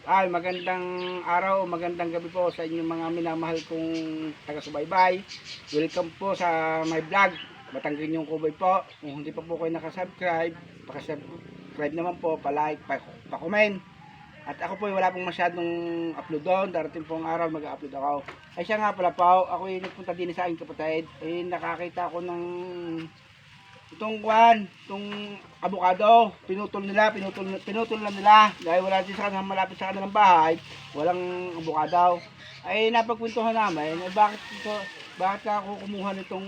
Ay, magandang araw, magandang gabi po sa inyong mga minamahal kong taga-subaybay. Welcome po sa my vlog, Batangginyong Kuboy po. Kung hindi pa po kayo nakasubscribe, pakasubscribe naman po, pa-like, pa-comment. At ako po wala pong masyadong upload doon, darating pong araw mag-upload ako. Ay siya nga pala po, ako yung nagpunta din sa aking kapatid, ay nakakita ako ng itong abukado, pinutol na nila dahil wala din sa kanila malapit sa kanilang bahay, walang abukado. Ay napagkwentuhan namin, bakit ka ako kumuha nitong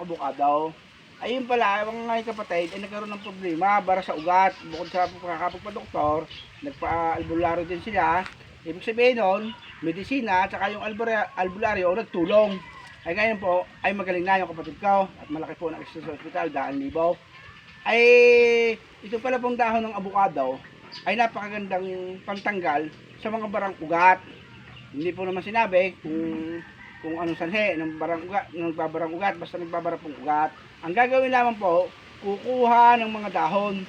abukado? Ayun pala, ang mga kapatid ay nagkaroon ng problema para sa ugat. Bukod sa pagkakapagpa-doktor, nagpa-albularyo din sila. Ibig sabihin nun, medisina at saka yung albularyo nagtulong. Ay ngayon po, ay magaling na yung kapatid ko at malaki po ng extra sa hospital, 100,000. Ay ito pala pong dahon ng abukado ay napakagandang pantanggal sa mga barang ugat. Hindi po naman sinabi kung anong sanhe ng barang ugat, ng nagbabarang ugat, basta nagbabarang pong ugat. Ang gagawin lamang po, kukuha ng mga dahon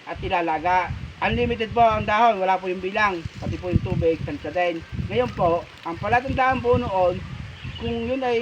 at ilalaga. Unlimited po ang dahon, wala po yung bilang, pati po yung tubig, tansya din. Ngayon po, ang palatandaan po noon, kung yun ay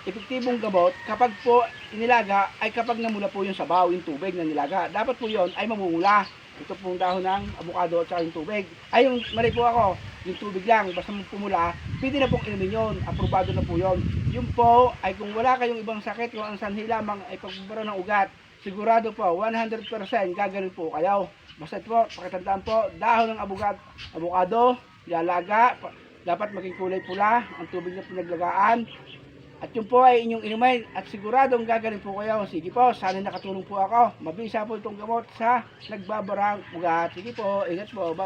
epektibong gamot, kapag po inilaga, ay kapag namula po yung sabaw, yung tubig na nilaga, dapat po yun ay mamumula. Ito pong dahon ng abukado at saka yung tubig. Ay, yung mali po ako, yung tubig lang, basta pumula, pwede na pong inumin yun, aprobado na po yun. Yung po, ay kung wala kayong ibang sakit, kung ang sanhi lamang ay pagbara ng ugat, sigurado po, 100% gagaling po kayo. Basta po, pakitandaan po, dahon ng abukado, lalaga, dapat maging kulay pula ang tubig na pinaglagaan. At yun po ay inyong inumin at siguradong gagaling po kayo. Sige po, sana nakatulong po ako. Mabisa po itong gamot sa nagbabarang ugat. Sige po, ingat po. Bye.